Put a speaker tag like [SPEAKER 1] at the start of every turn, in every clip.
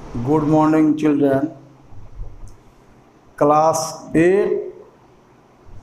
[SPEAKER 1] Good morning children. Class 8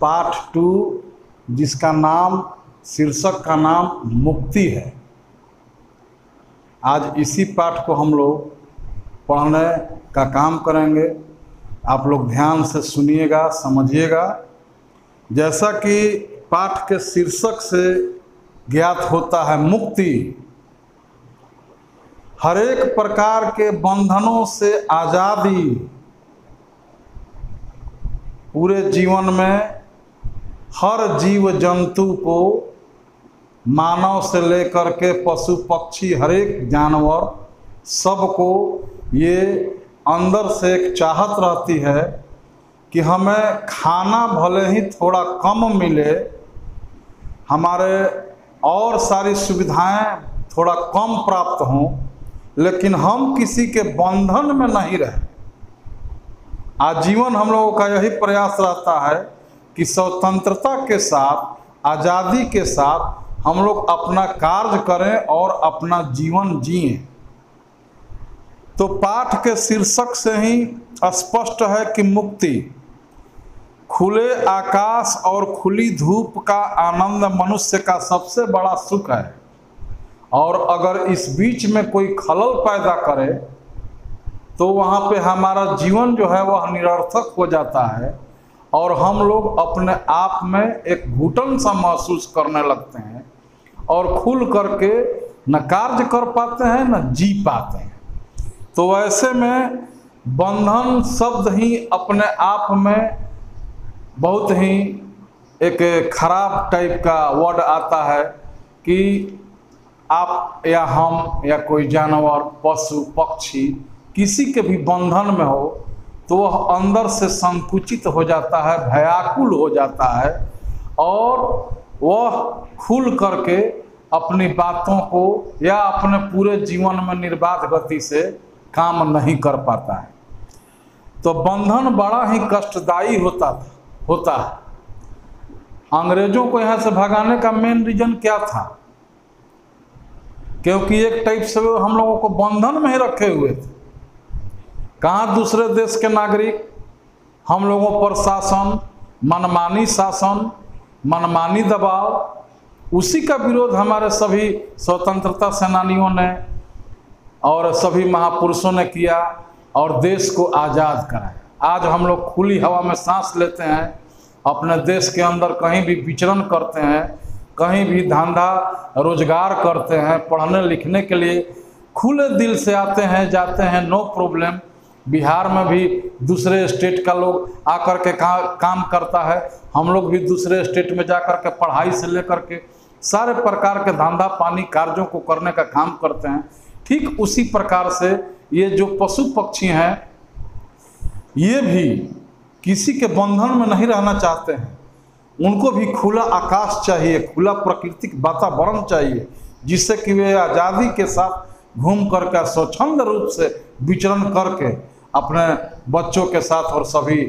[SPEAKER 1] part 2 जिसका नाम शीर्षक का नाम मुक्ति है। आज इसी पाठ को हम लोग पढ़ने का काम करेंगे। आप लोग ध्यान से सुनिएगा, समझिएगा। जैसा कि पाठ के शीर्षक से ज्ञात होता है, मुक्ति हर एक प्रकार के बंधनों से आज़ादी। पूरे जीवन में हर जीव जंतु को, मानव से लेकर के पशु पक्षी, हर एक जानवर, सबको ये अंदर से एक चाहत रहती है कि हमें खाना भले ही थोड़ा कम मिले, हमारे और सारी सुविधाएं थोड़ा कम प्राप्त हों, लेकिन हम किसी के बंधन में नहीं रहे। आजीवन हम लोगों का यही प्रयास रहता है कि स्वतंत्रता के साथ, आज़ादी के साथ हम लोग अपना कार्य करें और अपना जीवन जिएं। तो पाठ के शीर्षक से ही स्पष्ट है कि मुक्ति, खुले आकाश और खुली धूप का आनंद मनुष्य का सबसे बड़ा सुख है। और अगर इस बीच में कोई खलल पैदा करे तो वहाँ पे हमारा जीवन जो है वह निरर्थक हो जाता है और हम लोग अपने आप में एक घुटन सा महसूस करने लगते हैं और खुल करके न कार्य कर पाते हैं न जी पाते हैं। तो ऐसे में बंधन शब्द ही अपने आप में बहुत ही एक खराब टाइप का वर्ड आता है कि आप या हम या कोई जानवर, पशु पक्षी किसी के भी बंधन में हो तो वह अंदर से संकुचित हो जाता है, भयाकुल हो जाता है और वह खुल करके अपनी बातों को या अपने पूरे जीवन में निर्बाध गति से काम नहीं कर पाता है। तो बंधन बड़ा ही कष्टदायी होता है। अंग्रेजों को यहाँ से भगाने का मेन रीजन क्या था? क्योंकि एक टाइप से हम लोगों को बंधन में ही रखे हुए थे। कहाँ दूसरे देश के नागरिक हम लोगों पर शासन, मनमानी शासन, मनमानी दबाव, उसी का विरोध हमारे सभी स्वतंत्रता सेनानियों ने और सभी महापुरुषों ने किया और देश को आज़ाद कराया। आज हम लोग खुली हवा में सांस लेते हैं, अपने देश के अंदर कहीं भी विचरण करते हैं, कहीं भी धंधा रोजगार करते हैं, पढ़ने लिखने के लिए खुले दिल से आते हैं, जाते हैं, नो प्रॉब्लम। बिहार में भी दूसरे स्टेट का लोग आकर के काम करता है, हम लोग भी दूसरे स्टेट में जाकर के पढ़ाई से लेकर के सारे प्रकार के धंधा पानी कार्यों को करने का काम करते हैं। ठीक उसी प्रकार से ये जो पशु पक्षी हैं ये भी किसी के बंधन में नहीं रहना चाहते हैं। उनको भी खुला आकाश चाहिए, खुला प्राकृतिक वातावरण चाहिए, जिससे कि वे आज़ादी के साथ घूम करके स्वच्छंद रूप से विचरण करके अपने बच्चों के साथ और सभी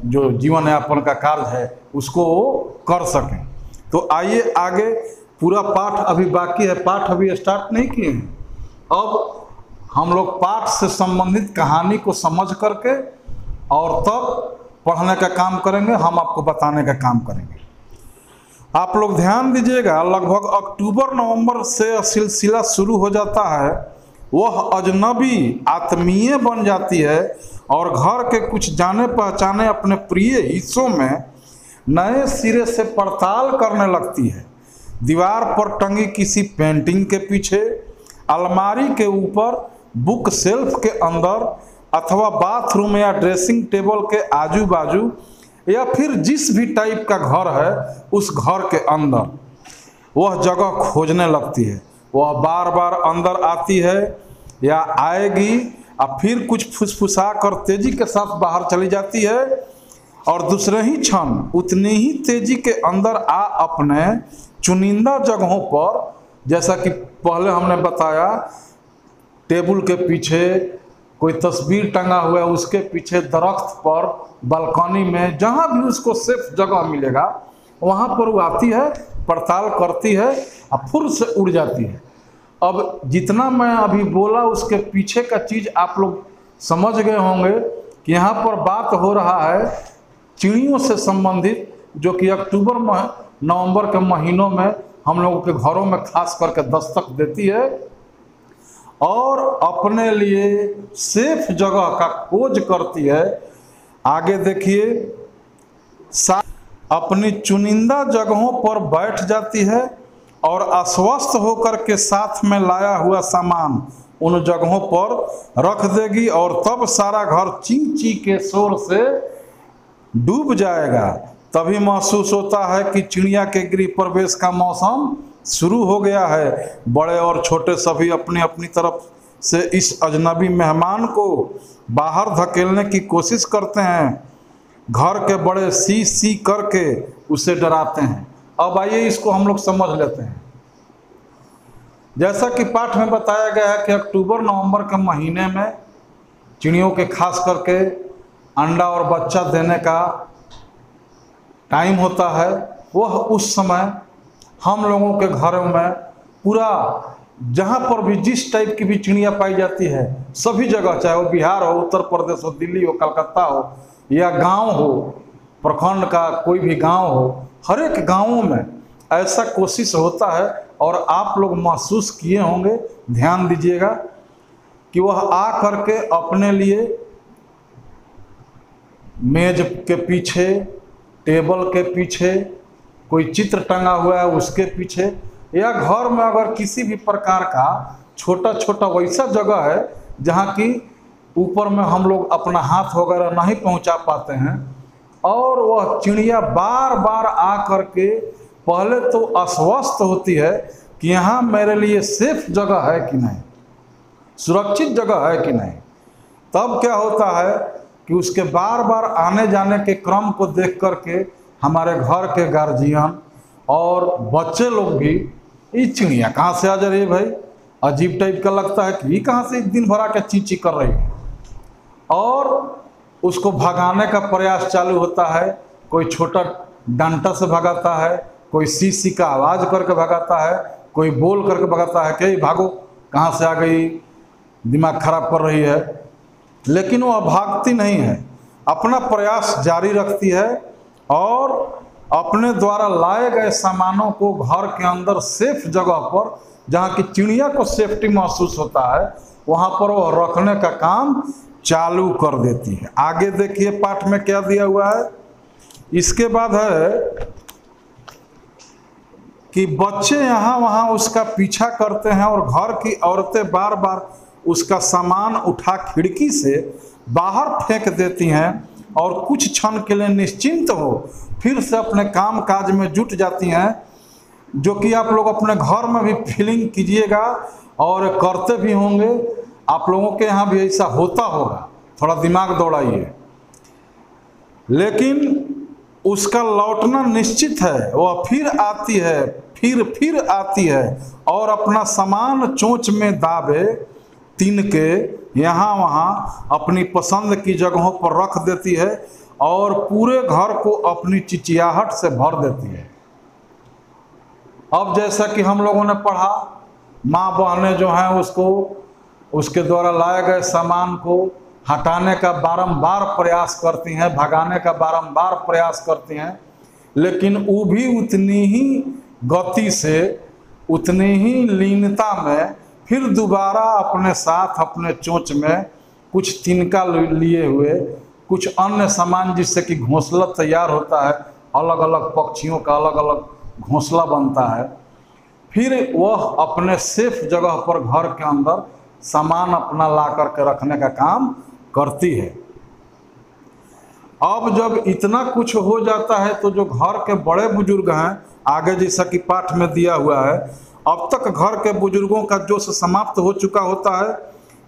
[SPEAKER 1] जो जीवन यापन का कार्य है उसको वो कर सकें। तो आइए आगे, पूरा पाठ अभी बाकी है, पाठ अभी स्टार्ट नहीं किए हैं। अब हम लोग पाठ से संबंधित कहानी को समझ करके और तब पढ़ने का काम करेंगे, हम आपको बताने का काम करेंगे। आप लोग ध्यान दीजिएगा, लगभग अक्टूबर नवंबर से सिलसिला शुरू हो जाता है। वह अजनबी आत्मीय बन जाती है और घर के कुछ जाने पहचाने अपने प्रिय हिस्सों में नए सिरे से पड़ताल करने लगती है। दीवार पर टंगी किसी पेंटिंग के पीछे, अलमारी के ऊपर, बुक शेल्फ के अंदर अथवा बाथरूम या ड्रेसिंग टेबल के आजू बाजू या फिर जिस भी टाइप का घर है उस घर के अंदर वह जगह खोजने लगती है। वह बार बार अंदर आती है या आएगी और फिर कुछ फुसफुसा कर तेजी के साथ बाहर चली जाती है और दूसरे ही क्षण उतनी ही तेजी के अंदर आ अपने चुनिंदा जगहों पर, जैसा कि पहले हमने बताया, टेबल के पीछे कोई तस्वीर टंगा हुआ है, उसके पीछे दरख्त पर, बालकनी में, जहाँ भी उसको सेफ जगह मिलेगा वहाँ पर वो आती है, पड़ताल करती है और फुर से उड़ जाती है। अब जितना मैं अभी बोला उसके पीछे का चीज़ आप लोग समझ गए होंगे कि यहाँ पर बात हो रहा है चिड़ियों से संबंधित, जो कि अक्टूबर नवंबर के महीनों में हम लोगों के घरों में खास करके दस्तक देती है और अपने लिए सेफ जगह का खोज करती है। आगे देखिए, अपनी चुनिंदा जगहों पर बैठ जाती है और अस्वस्थ होकर के साथ में लाया हुआ सामान उन जगहों पर रख देगी और तब सारा घर ची ची के शोर से डूब जाएगा। तभी महसूस होता है कि चिड़िया के गृह प्रवेश का मौसम शुरू हो गया है। बड़े और छोटे सभी अपनी अपनी तरफ से इस अजनबी मेहमान को बाहर धकेलने की कोशिश करते हैं। घर के बड़े सी सी करके उसे डराते हैं। अब आइए इसको हम लोग समझ लेते हैं। जैसा कि पाठ में बताया गया है कि अक्टूबर नवंबर के महीने में चिड़ियों के खास करके अंडा और बच्चा देने का टाइम होता है। वह उस समय हम लोगों के घरों में पूरा जहाँ पर भी जिस टाइप की भी चिड़िया पाई जाती है सभी जगह, चाहे वो बिहार हो, उत्तर प्रदेश हो, दिल्ली हो, कलकत्ता हो या गांव हो, प्रखंड का कोई भी गांव हो, हर एक गांवों में ऐसा कोशिश होता है। और आप लोग महसूस किए होंगे, ध्यान दीजिएगा कि वह आ करके अपने लिए मेज के पीछे, टेबल के पीछे, कोई चित्र टंगा हुआ है उसके पीछे, या घर में अगर किसी भी प्रकार का छोटा छोटा वैसा जगह है जहाँ की ऊपर में हम लोग अपना हाथ वगैरह नहीं पहुँचा पाते हैं, और वह चिड़िया बार बार आ करके पहले तो अस्वस्थ होती है कि यहाँ मेरे लिए सेफ जगह है कि नहीं, सुरक्षित जगह है कि नहीं। तब क्या होता है कि उसके बार बार आने जाने के क्रम को देख करके हमारे घर के गार्जियन और बच्चे लोग भी, ये चिड़िया कहाँ से आ जा रही है भाई, अजीब टाइप का लगता है कि ये कहाँ से दिन भर आके चींची कर रही है, और उसको भगाने का प्रयास चालू होता है। कोई छोटा डंटा से भगाता है, कोई सी सी का आवाज़ करके भगाता है, कोई बोल करके भगाता है कि भागो, कहाँ से आ गई, दिमाग खराब कर रही है। लेकिन वह भागती नहीं है, अपना प्रयास जारी रखती है और अपने द्वारा लाए गए सामानों को घर के अंदर सेफ जगह पर, जहाँ की चिड़िया को सेफ्टी महसूस होता है, वहाँ पर वह रखने का काम चालू कर देती है। आगे देखिए पाठ में क्या दिया हुआ है। इसके बाद है कि बच्चे यहाँ वहाँ उसका पीछा करते हैं और घर की औरतें बार बार उसका सामान उठा खिड़की से बाहर फेंक देती हैं और कुछ क्षण के लिए निश्चिंत हो फिर से अपने काम काज में जुट जाती हैं, जो कि आप लोग अपने घर में भी फीलिंग कीजिएगा और करते भी होंगे। आप लोगों के यहाँ भी ऐसा होता होगा, थोड़ा दिमाग दौड़ाइए। लेकिन उसका लौटना निश्चित है, वह फिर आती है, फिर आती है और अपना सामान चोंच में दाबे तीन के यहाँ वहाँ अपनी पसंद की जगहों पर रख देती है और पूरे घर को अपनी चिचियाहट से भर देती है। अब जैसा कि हम लोगों ने पढ़ा, माँ बहनें जो हैं उसको उसके द्वारा लाए गए सामान को हटाने का बारंबार प्रयास करती हैं, भगाने का बारंबार प्रयास करती हैं, लेकिन वो भी उतनी ही गति से, उतनी ही लीनता में फिर दोबारा अपने साथ अपने चोंच में कुछ तिनका लिए हुए कुछ अन्य सामान, जिससे कि घोंसला तैयार होता है, अलग अलग पक्षियों का अलग अलग घोंसला बनता है, फिर वह अपने सेफ जगह पर घर के अंदर सामान अपना ला करके रखने का काम करती है। अब जब इतना कुछ हो जाता है तो जो घर के बड़े बुजुर्ग हैं, आगे जैसा कि पाठ में दिया हुआ है, अब तक घर के बुजुर्गों का जोश समाप्त हो चुका होता है,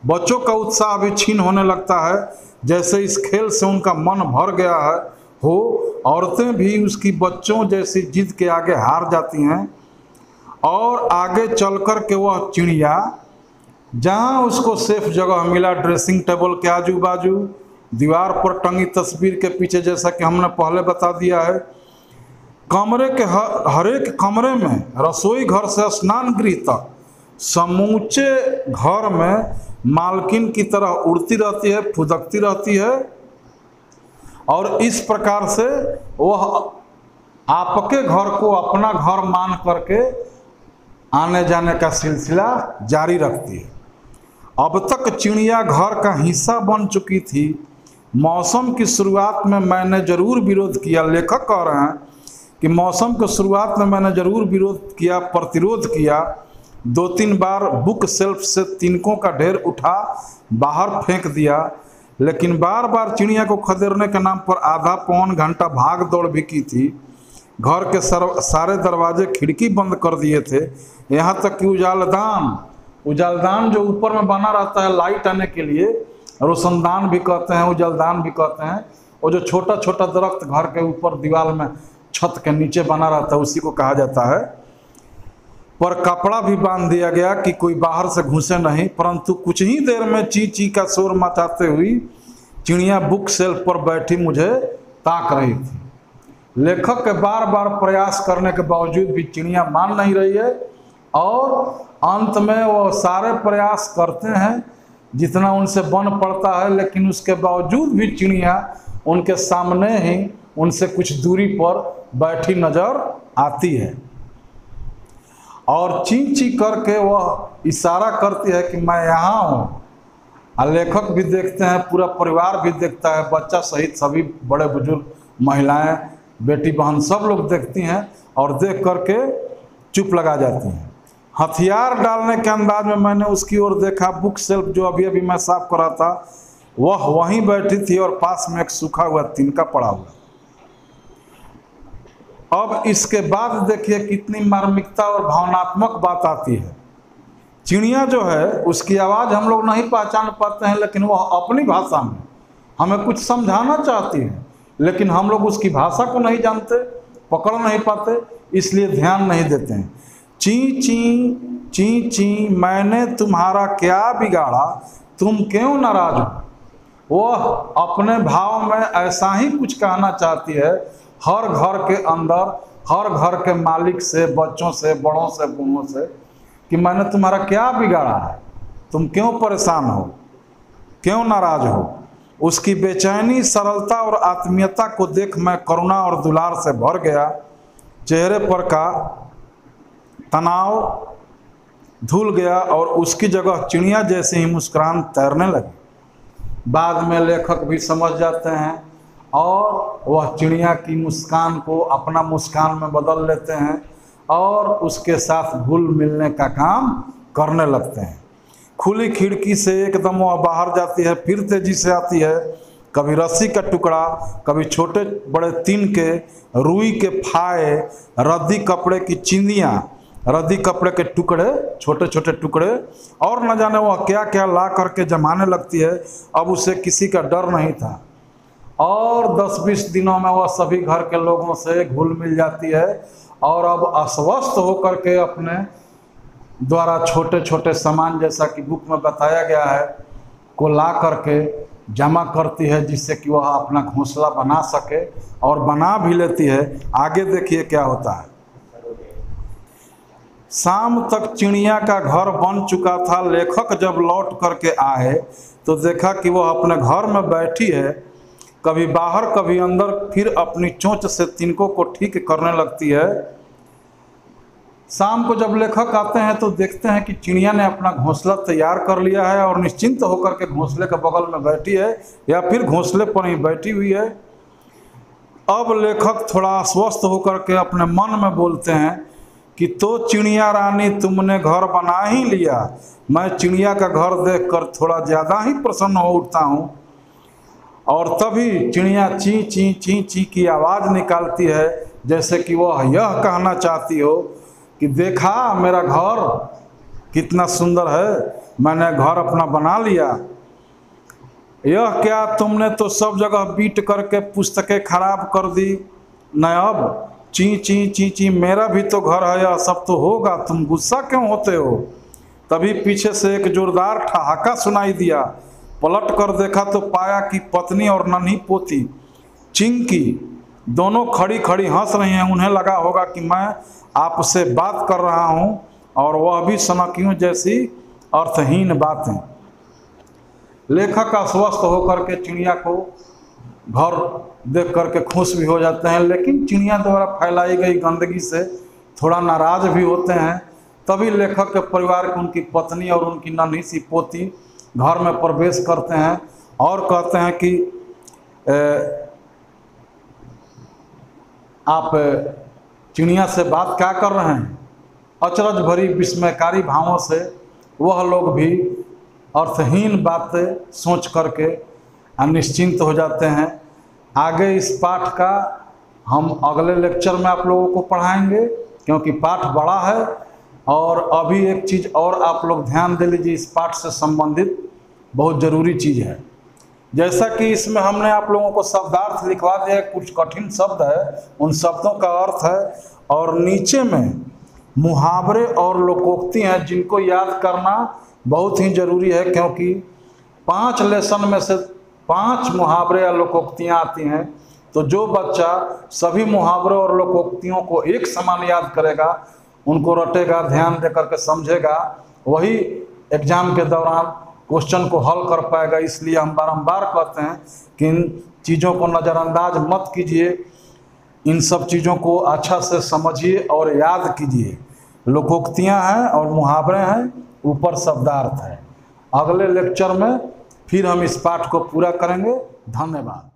[SPEAKER 1] बच्चों का उत्साह भी छीन होने लगता है, जैसे इस खेल से उनका मन भर गया है हो। औरतें भी उसकी बच्चों जैसी जिद के आगे हार जाती हैं और आगे चल कर के वह चिड़िया जहाँ उसको सेफ जगह मिला, ड्रेसिंग टेबल के आजू बाजू, दीवार पर टंगी तस्वीर के पीछे, जैसा कि हमने पहले बता दिया है, कमरे के हर एक कमरे में, रसोई घर से स्नान गृह तक समूचे घर में मालकिन की तरह उड़ती रहती है, फुदकती रहती है, और इस प्रकार से वह आपके घर को अपना घर मान करके आने जाने का सिलसिला जारी रखती है। अब तक चिड़िया घर का हिस्सा बन चुकी थी। मौसम की शुरुआत में मैंने ज़रूर विरोध किया, लेखक कह रहे हैं कि मौसम की शुरुआत में मैंने ज़रूर विरोध किया, प्रतिरोध किया। 2-3 बार बुक शेल्फ से तिनकों का ढेर उठा बाहर फेंक दिया, लेकिन बार बार चिड़िया को खदेड़ने के नाम पर आधा पौन घंटा भाग दौड़ भी की थी। घर के सारे दरवाजे खिड़की बंद कर दिए थे, यहाँ तक कि उजालदान जो ऊपर में बना रहता है लाइट आने के लिए, रोशनदान भी कहते हैं, उजालदान भी कहते हैं, और जो छोटा छोटा दरख्त घर के ऊपर दीवार में छत के नीचे बना रहता है उसी को कहा जाता है, पर कपड़ा भी बांध दिया गया कि कोई बाहर से घुसे नहीं। परंतु कुछ ही देर में ची ची का शोर मचाते हुई चिड़िया बुक शेल्फ पर बैठी मुझे ताक रही थी। लेखक के बार बार प्रयास करने के बावजूद भी चिड़िया मान नहीं रही है, और अंत में वो सारे प्रयास करते हैं जितना उनसे बन पड़ता है, लेकिन उसके बावजूद भी चिड़िया उनके सामने ही उनसे कुछ दूरी पर बैठी नजर आती है, और ची ची करके वह इशारा करती है कि मैं यहाँ हूँ। और लेखक भी देखते हैं, पूरा परिवार भी देखता है, बच्चा सहित सभी बड़े बुजुर्ग, महिलाएं, बेटी बहन सब लोग देखती हैं, और देख करके चुप लगा जाती हैं। हथियार डालने के अंदाज में मैंने उसकी ओर देखा। बुक शेल्फ जो अभी अभी मैं साफ कर रहा था वह वहीं बैठी थी, और पास में एक सूखा हुआ तिनका पड़ा हुआ। अब इसके बाद देखिए कितनी मार्मिकता और भावनात्मक बात आती है। चिड़िया जो है उसकी आवाज़ हम लोग नहीं पहचान पाते हैं, लेकिन वह अपनी भाषा में हमें कुछ समझाना चाहती है, लेकिन हम लोग उसकी भाषा को नहीं जानते, पकड़ नहीं पाते, इसलिए ध्यान नहीं देते हैं। ची ची ची ची मैंने तुम्हारा क्या बिगाड़ा, तुम क्यों नाराज हो। वह अपने भाव में ऐसा ही कुछ कहना चाहती है हर घर के अंदर, हर घर के मालिक से, बच्चों से, बड़ों से, बूढ़ों से, कि मैंने तुम्हारा क्या बिगाड़ा है, तुम क्यों परेशान हो, क्यों नाराज हो। उसकी बेचैनी, सरलता और आत्मीयता को देख मैं करुणा और दुलार से भर गया। चेहरे पर का तनाव धुल गया और उसकी जगह चिड़िया जैसे ही मुस्कुराहट तैरने लगी। बाद में लेखक भी समझ जाते हैं और वह चिड़िया की मुस्कान को अपना मुस्कान में बदल लेते हैं और उसके साथ घुल मिलने का काम करने लगते हैं। खुली खिड़की से एकदम वह बाहर जाती है, फिर तेजी से आती है। कभी रस्सी का टुकड़ा, कभी छोटे बड़े तिनके, रुई के फाये, रद्दी कपड़े की चिंदियाँ, रद्दी कपड़े के टुकड़े, छोटे छोटे टुकड़े, और न जाने वह क्या क्या ला करके जमाने लगती है। अब उसे किसी का डर नहीं था और 10-20 दिनों में वह सभी घर के लोगों से घुल मिल जाती है और अब अस्वस्थ होकर के अपने द्वारा छोटे छोटे सामान, जैसा कि बुक में बताया गया है, को ला करके जमा करती है, जिससे कि वह अपना घोंसला बना सके, और बना भी लेती है। आगे देखिए क्या होता है। शाम तक चिड़िया का घर बन चुका था। लेखक जब लौट करके आए तो देखा कि वह अपने घर में बैठी है, कभी बाहर कभी अंदर, फिर अपनी चोंच से तिनकों को ठीक करने लगती है। शाम को जब लेखक आते हैं तो देखते हैं कि चिड़िया ने अपना घोंसला तैयार कर लिया है और निश्चिंत होकर के घोंसले के बगल में बैठी है या फिर घोंसले पर ही बैठी हुई है। अब लेखक थोड़ा अस्वस्थ होकर के अपने मन में बोलते हैं कि तो चिड़िया रानी, तुमने घर बना ही लिया। मैं चिड़िया का घर देखकर थोड़ा ज़्यादा ही प्रसन्न हो उठता हूँ। और तभी चिड़िया ची ची ची ची की आवाज़ निकालती है, जैसे कि वह यह कहना चाहती हो कि देखा मेरा घर कितना सुंदर है, मैंने घर अपना बना लिया। यह क्या, तुमने तो सब जगह बीट करके पुस्तकें खराब कर दी। न अब ची ची ची ची, मेरा भी तो घर है, यह सब तो होगा, तुम गुस्सा क्यों होते हो। तभी पीछे से एक जोरदार ठहाका सुनाई दिया। पलट कर देखा तो पाया कि पत्नी और नन्ही पोती चिंकी दोनों खड़ी खड़ी हंस रही हैं। उन्हें लगा होगा कि मैं आपसे बात कर रहा हूं और वह भी सनकियों जैसी अर्थहीन बातें। लेखक अस्वस्थ होकर के चिड़िया को घर देख करके खुश भी हो जाते हैं, लेकिन चिड़िया द्वारा फैलाई गई गंदगी से थोड़ा नाराज भी होते हैं। तभी लेखक के परिवार की उनकी पत्नी और उनकी नन्ही सी पोती घर में प्रवेश करते हैं और कहते हैं कि आप चिड़िया से बात क्या कर रहे हैं। अचरज भरी विस्मयकारी भावों से वह लोग भी अर्थहीन बातें सोच करके निश्चिंत हो जाते हैं। आगे इस पाठ का हम अगले लेक्चर में आप लोगों को पढ़ाएंगे, क्योंकि पाठ बड़ा है। और अभी एक चीज़ और आप लोग ध्यान दे लीजिए, इस पाठ से संबंधित बहुत ज़रूरी चीज़ है। जैसा कि इसमें हमने आप लोगों को शब्दार्थ लिखवा दिया, कुछ कठिन शब्द है, उन शब्दों का अर्थ है, और नीचे में मुहावरे और लोकोक्ति हैं जिनको याद करना बहुत ही ज़रूरी है, क्योंकि 5 लेसन में से 5 मुहावरे या लोकोक्तियाँ आती हैं। तो जो बच्चा सभी मुहावरों और लोकोक्तियों को एक समान याद करेगा, उनको रटेगा, ध्यान दे करके समझेगा, वही एग्ज़ाम के दौरान क्वेश्चन को हल कर पाएगा। इसलिए हम बारंबार कहते हैं कि इन चीज़ों को नज़रअंदाज मत कीजिए, इन सब चीज़ों को अच्छा से समझिए और याद कीजिए। लोकोक्तियाँ हैं और मुहावरे हैं, ऊपर शब्दार्थ है। अगले लेक्चर में फिर हम इस पाठ को पूरा करेंगे। धन्यवाद।